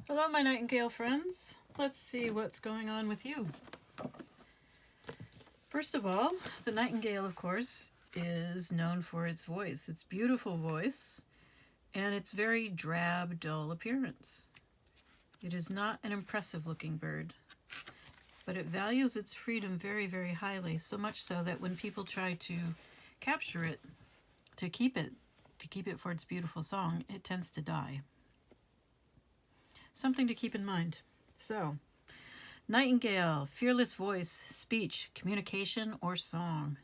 Hello, my Nightingale friends. Let's see what's going on with you. First of all, the Nightingale, of course, is known for its voice, its beautiful voice, and its very drab, dull appearance. It is not an impressive looking bird, but it values its freedom very, very highly, so much so that when people try to capture it, to keep it for its beautiful song, it tends to die. Something to keep in mind. So, Nightingale, fearless voice, speech, communication, or song.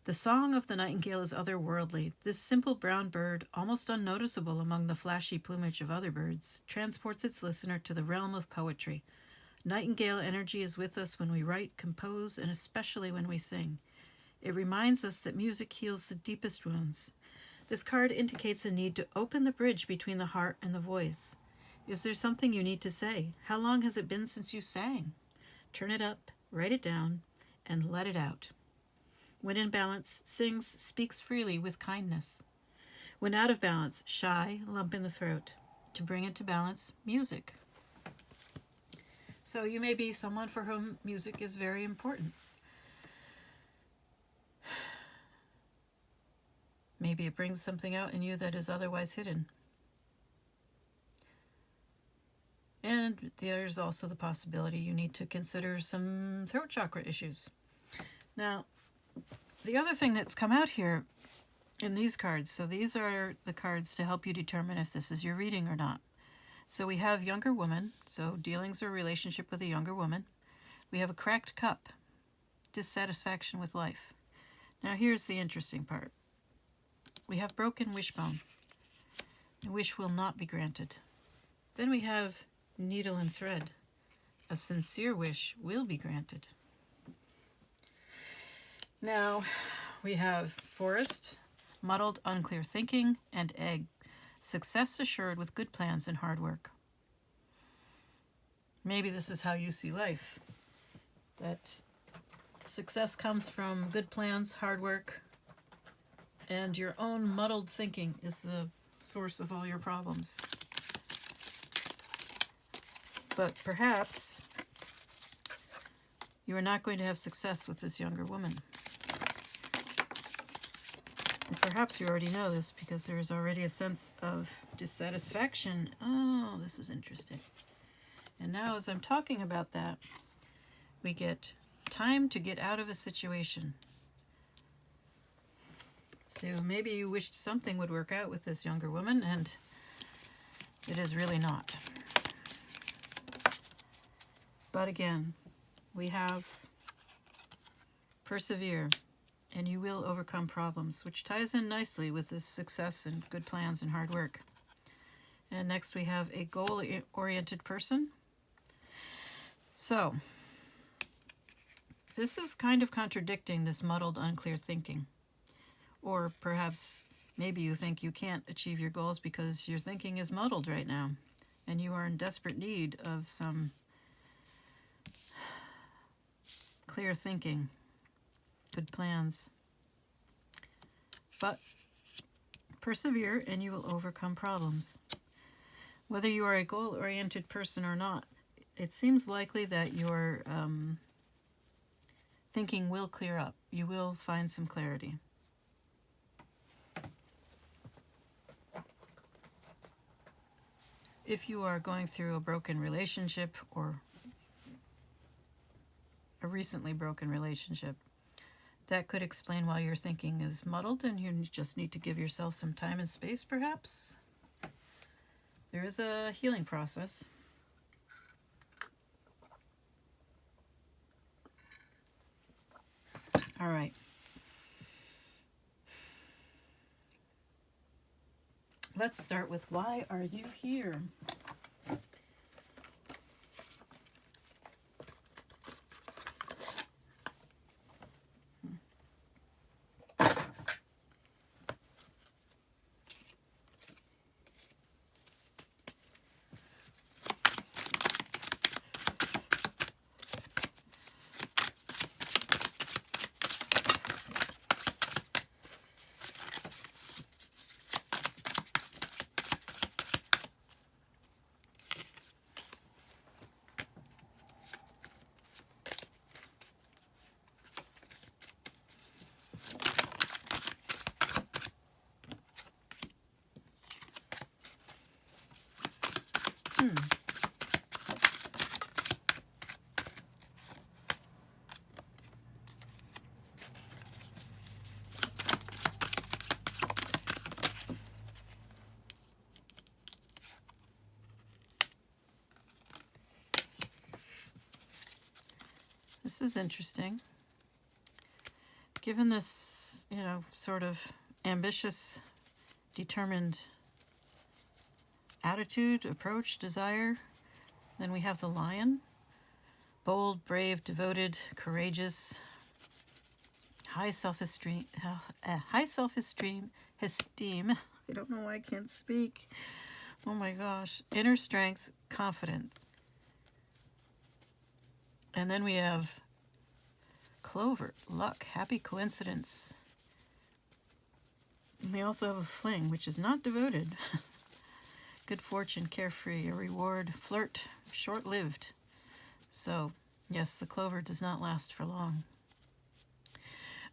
The song of the nightingale is otherworldly. This simple brown bird, almost unnoticeable among the flashy plumage of other birds, transports its listener to the realm of poetry. Nightingale energy is with us when we write, compose, and especially when we sing. It reminds us that music heals the deepest wounds. This card indicates a need to open the bridge between the heart and the voice. Is there something you need to say? How long has it been since you sang? Turn it up, write it down, and let it out. When in balance, sings, speaks freely with kindness. When out of balance, shy, lump in the throat. To bring it to balance, music. So you may be someone for whom music is very important. Maybe it brings something out in you that is otherwise hidden. And there's also the possibility you need to consider some throat chakra issues. Now, the other thing that's come out here in these cards, so these are the cards to help you determine if this is your reading or not. So we have younger woman, so dealings or relationship with a younger woman. We have a cracked cup, dissatisfaction with life. Now here's the interesting part. We have broken wishbone. The wish will not be granted. Then we have needle and thread. A sincere wish will be granted. Now we have forest, muddled, unclear thinking, and egg. Success assured with good plans and hard work. Maybe this is how you see life. That success comes from good plans, hard work, and your own muddled thinking is the source of all your problems. But perhaps you are not going to have success with this younger woman. And perhaps you already know this because there is already a sense of dissatisfaction. Oh, this is interesting. And now as I'm talking about that, we get time to get out of a situation. So maybe you wished something would work out with this younger woman, and it is really not. But again, we have persevere, and you will overcome problems, which ties in nicely with this success and good plans and hard work. And next we have a goal-oriented person. So, this is kind of contradicting this muddled, unclear thinking. Or perhaps maybe you think you can't achieve your goals because your thinking is muddled right now, and you are in desperate need of some clear thinking, good plans. But persevere and you will overcome problems. Whether you are a goal-oriented person or not, it seems likely that your thinking will clear up. You will find some clarity. If you are going through a broken relationship or a recently broken relationship, that could explain why your thinking is muddled and you just need to give yourself some time and space, perhaps. There is a healing process. All right. Let's start with why are you here? This is interesting. Given this, sort of ambitious, determined attitude, approach, desire, then we have the Lion. Bold, brave, devoted, courageous, high self-esteem. Esteem. I don't know why I can't speak. Oh my gosh. Inner strength, confidence. And then we have Clover, luck, happy coincidence. And we also have a Fling, which is not devoted. Good fortune, carefree, a reward, flirt, short-lived. So, yes, the Clover does not last for long.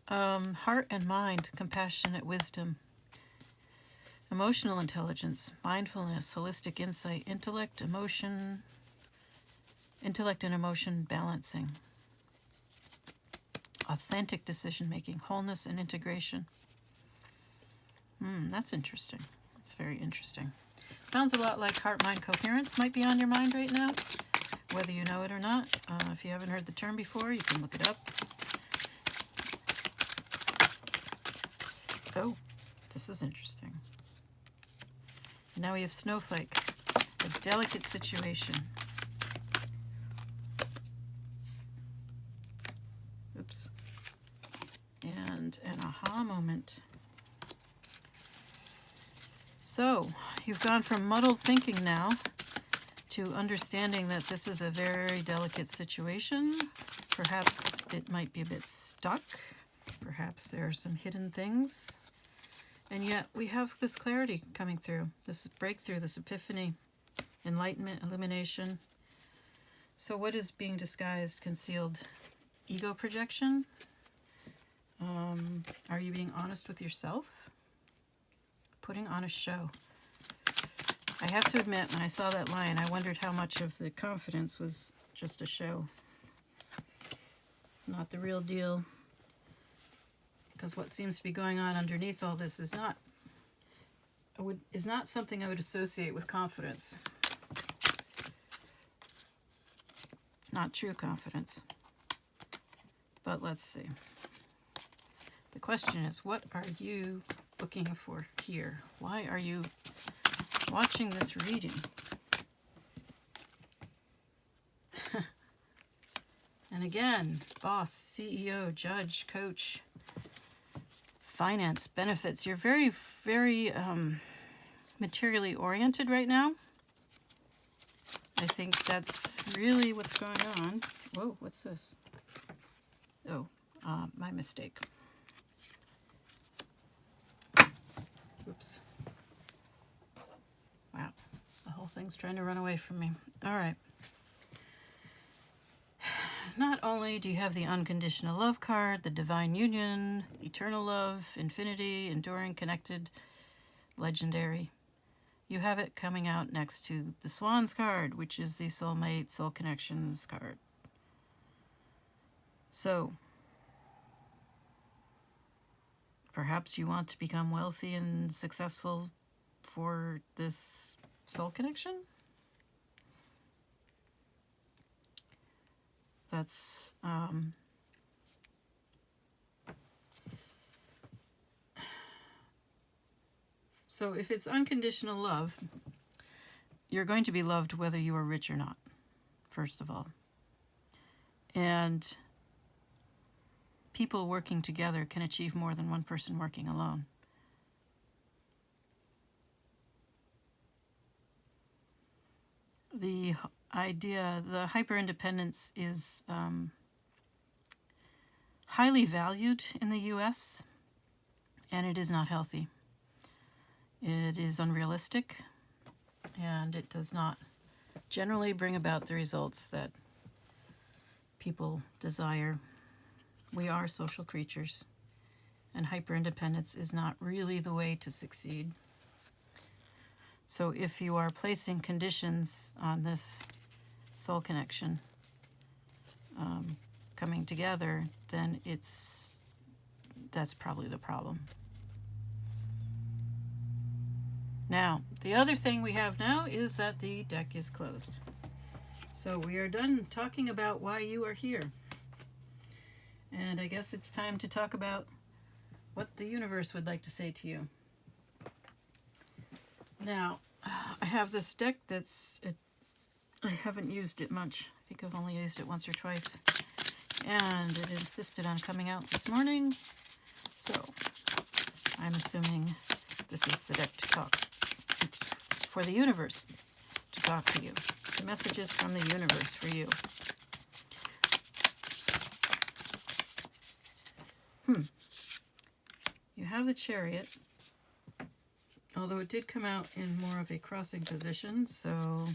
Heart and mind, compassionate wisdom. Emotional intelligence, mindfulness, holistic insight, intellect and emotion balancing. Authentic decision-making, wholeness and integration. That's interesting. That's very interesting. Sounds a lot like heart-mind coherence might be on your mind right now, whether you know it or not. If you haven't heard the term before, you can look it up. Oh, this is interesting. Now we have Snowflake, a delicate situation. Oops. And an aha moment. So, you've gone from muddled thinking now to understanding that this is a very delicate situation. Perhaps it might be a bit stuck. Perhaps there are some hidden things. And yet we have this clarity coming through, this breakthrough, this epiphany, enlightenment, illumination. So what is being disguised, concealed? Ego projection? Are you being honest with yourself? Putting on a show. I have to admit, when I saw that line, I wondered how much of the confidence was just a show. Not the real deal. Because what seems to be going on underneath all this is not something I would associate with confidence. Not true confidence. But let's see. The question is, what are you looking for here? Why are you watching this reading? And again, boss, CEO, judge, coach, finance, benefits. You're very, very materially oriented right now. I think that's really what's going on. Whoa, what's this? Oh, my mistake. Oops. Wow, the whole thing's trying to run away from me. All right. Not only do you have the unconditional love card, the divine union, eternal love, infinity, enduring, connected, legendary. You have it coming out next to the Swans card, which is the soulmate, soul connections card. So, perhaps you want to become wealthy and successful for this soul connection? That's so if it's unconditional love, you're going to be loved whether you are rich or not, first of all. And people working together can achieve more than one person working alone. The idea, the hyper-independence is highly valued in the U.S., and it is not healthy. It is unrealistic, and it does not generally bring about the results that people desire. We are social creatures, and hyper-independence is not really the way to succeed. So if you are placing conditions on this soul connection coming together, then that's probably the problem. Now, the other thing we have now is that the deck is closed. So we are done talking about why you are here. And I guess it's time to talk about what the universe would like to say to you. Now, I have this deck I haven't used it much. I think I've only used it once or twice. And it insisted on coming out this morning. So I'm assuming this is the deck to talk for the universe to talk to you. The messages from the universe for you. You have the Chariot, although it did come out in more of a crossing position, so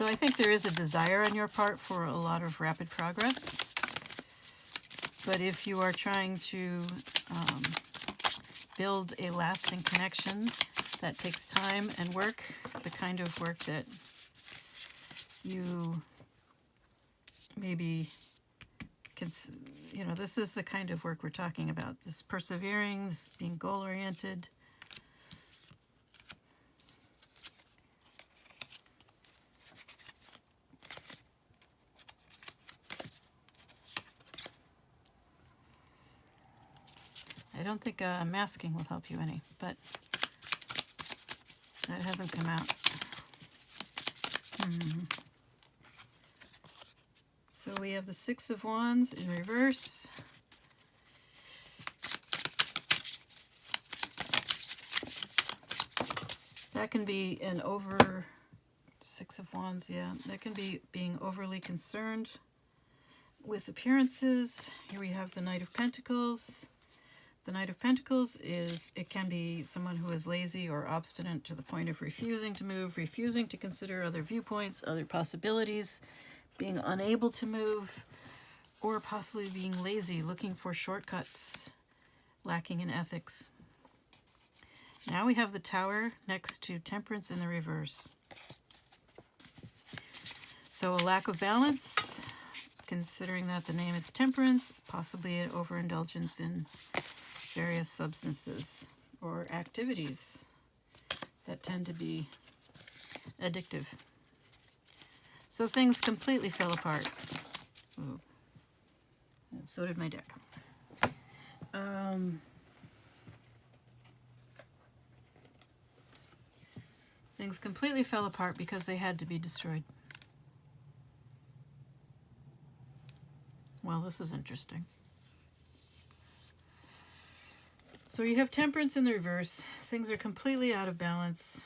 So I think there is a desire on your part for a lot of rapid progress. But if you are trying to build a lasting connection that takes time and work, the kind of work that you maybe can, this is the kind of work we're talking about. This persevering, this being goal-oriented. I don't think masking will help you any, but that hasn't come out. So we have the Six of Wands in reverse. That can be Six of Wands, yeah. That can be being overly concerned with appearances. Here we have the Knight of Pentacles. The Knight of Pentacles it can be someone who is lazy or obstinate to the point of refusing to move, refusing to consider other viewpoints, other possibilities, being unable to move, or possibly being lazy, looking for shortcuts, lacking in ethics. Now we have the Tower next to Temperance in the reverse. So a lack of balance, considering that the name is Temperance, possibly an overindulgence in various substances or activities that tend to be addictive. So things completely fell apart. Ooh. And so did my deck. Things completely fell apart because they had to be destroyed. Well, this is interesting. So you have Temperance in the reverse. Things are completely out of balance.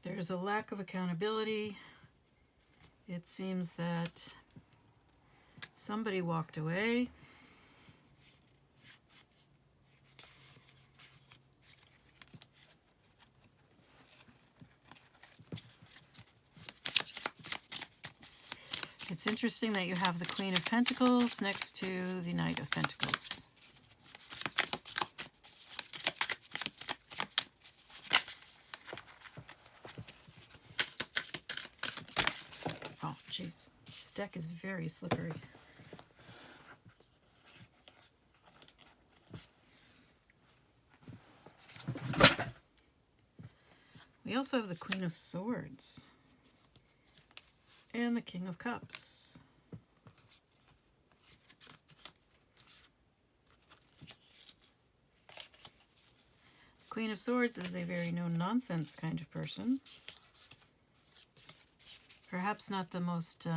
There's a lack of accountability. It seems that somebody walked away. It's interesting that you have the Queen of Pentacles next to the Knight of Pentacles. Oh, jeez. This deck is very slippery. We also have the Queen of Swords and the King of Cups. Queen of Swords is a very no-nonsense kind of person. Perhaps not the most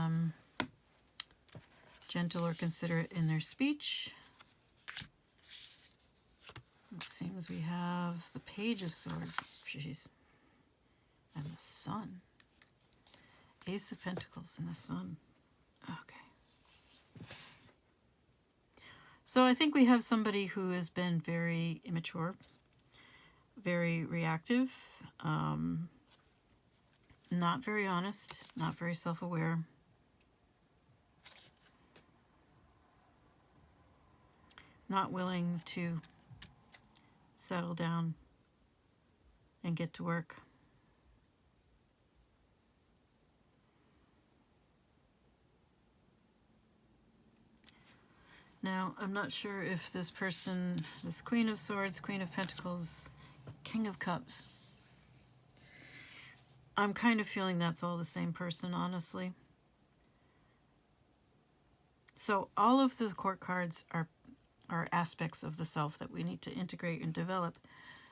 gentle or considerate in their speech. It seems we have the Page of Swords. Jeez. And the Sun. Ace of Pentacles and the Sun. Okay. So I think we have somebody who has been very immature, very reactive, not very honest, not very self-aware. Not willing to settle down and get to work. Now, I'm not sure if this person, this Queen of Swords, Queen of Pentacles, King of Cups, I'm kind of feeling that's all the same person, honestly. So all of the court cards are aspects of the self that we need to integrate and develop.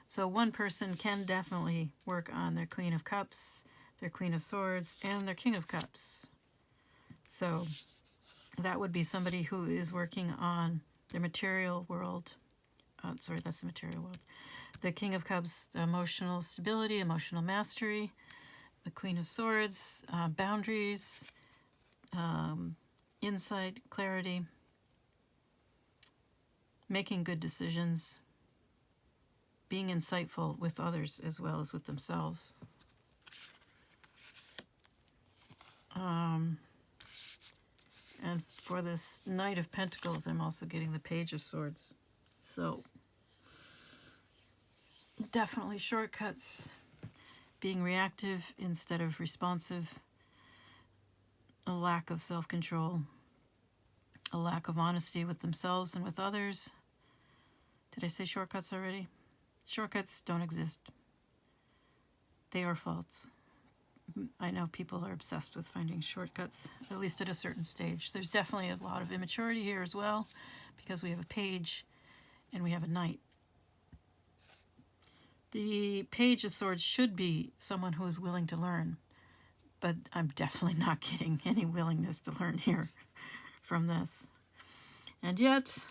So one person can definitely work on their Queen of Cups, their Queen of Swords, and their King of Cups. So that would be somebody who is working on the material world. Sorry, that's the material world. The King of Cups, emotional stability, emotional mastery. The Queen of Swords, boundaries, insight, clarity, making good decisions, being insightful with others as well as with themselves. And for this Knight of Pentacles, I'm also getting the Page of Swords. So definitely shortcuts, being reactive instead of responsive, a lack of self-control, a lack of honesty with themselves and with others. Did I say shortcuts already? Shortcuts don't exist. They are false. I know people are obsessed with finding shortcuts, at least at a certain stage. There's definitely a lot of immaturity here as well, because we have a Page and we have a Knight. The Page of Swords should be someone who is willing to learn, but I'm definitely not getting any willingness to learn here from this. And yet,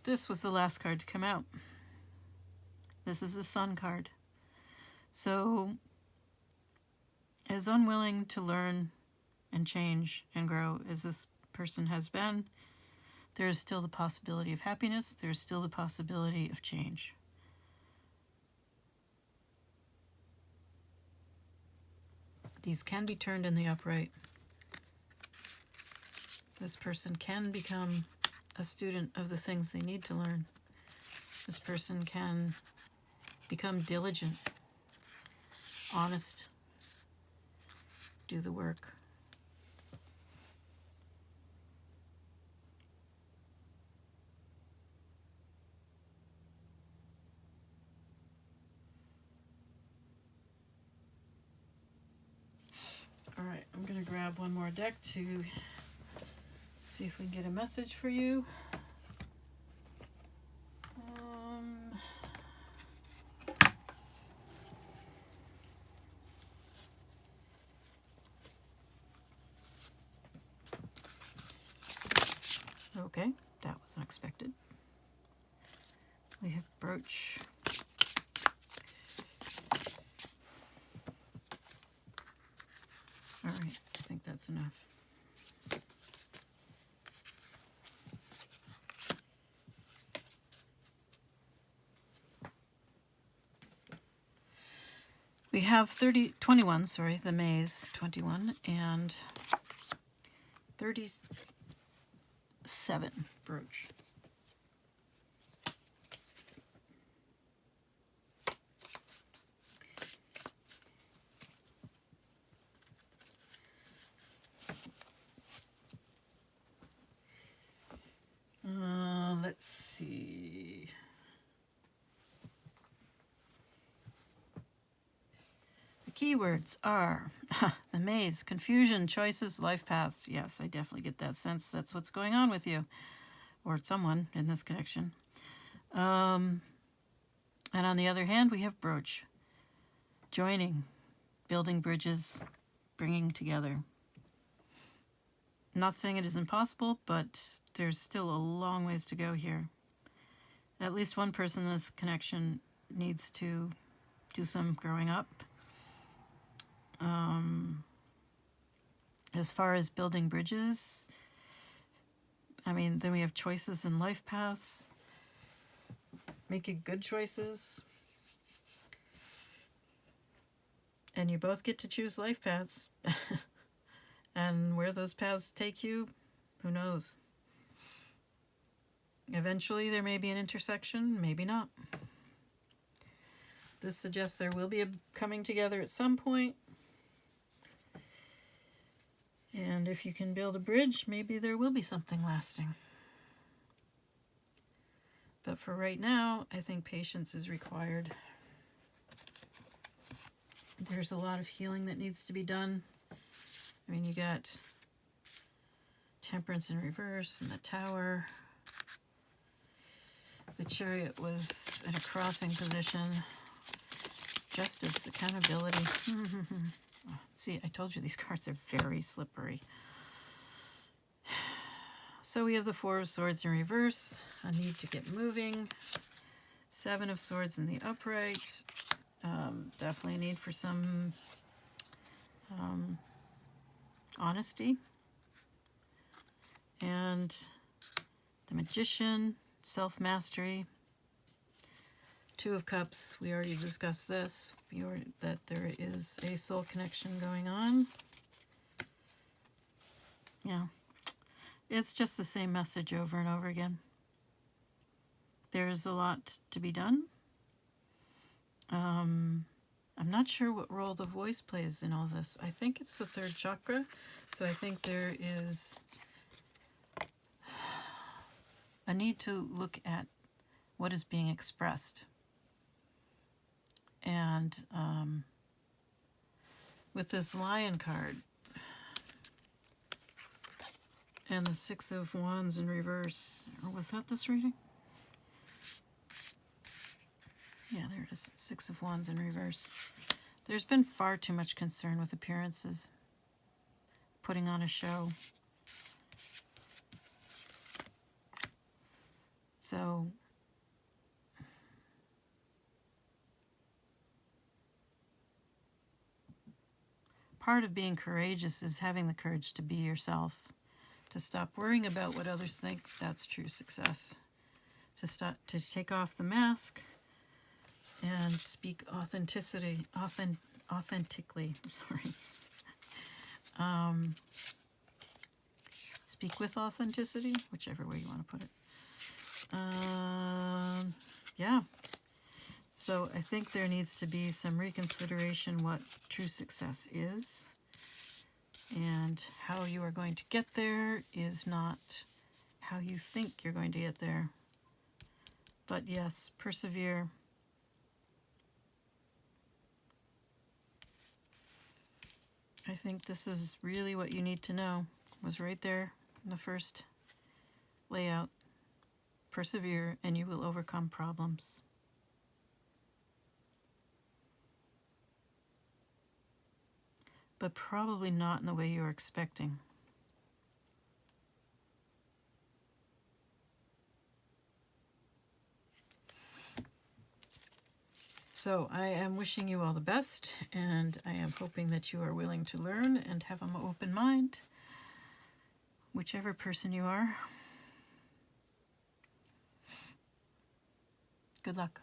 this was the last card to come out. This is the Sun card. So, as unwilling to learn and change and grow as this person has been, there is still the possibility of happiness. There is still the possibility of change. These can be turned in the upright. This person can become a student of the things they need to learn. This person can become diligent, honest, do the work. All right, I'm going to grab one more deck to see if we can get a message for you. Okay, that was unexpected. We have Brooch. All right, I think that's enough. We have 21, the Maze 21, and 37 Brooch. Let's see. The keywords are the Maze, confusion, choices, life paths. Yes, I definitely get that sense. That's what's going on with you, or someone in this connection. And on the other hand, we have Brooch. Joining, building bridges, bringing together. I'm not saying it is impossible, but there's still a long ways to go here. At least one person in this connection needs to do some growing up. As far as building bridges, I mean, then we have choices in life paths. Making good choices. And you both get to choose life paths. And where those paths take you, who knows? Eventually there may be an intersection, maybe not. This suggests there will be a coming together at some point. And if you can build a bridge, maybe there will be something lasting. But for right now, I think patience is required. There's a lot of healing that needs to be done. I mean, you got Temperance in reverse and the Tower. The Chariot was in a crossing position. Justice, accountability. See, I told you these cards are very slippery. So we have the Four of Swords in reverse, a need to get moving. Seven of Swords in the upright. Definitely a need for some honesty. And the Magician, self-mastery. Two of Cups, we already discussed this, that there is a soul connection going on. Yeah, it's just the same message over and over again. There's a lot to be done. I'm not sure what role the voice plays in all this. I think it's the third chakra, so I think there is a need to look at what is being expressed. And with this Lion card and the Six of Wands in reverse, or was that this reading? Yeah, there it is, Six of Wands in reverse. There's been far too much concern with appearances, putting on a show. So part of being courageous is having the courage to be yourself, to stop worrying about what others think. That's true success. To take off the mask and speak authentically. Speak with authenticity, whichever way you want to put it. Yeah. So I think there needs to be some reconsideration what true success is, and how you are going to get there is not how you think you're going to get there. But yes, persevere. I think this is really what you need to know. It was right there in the first layout. Persevere and you will overcome problems. But probably not in the way you're expecting. So I am wishing you all the best, and I am hoping that you are willing to learn and have an open mind, whichever person you are. Good luck.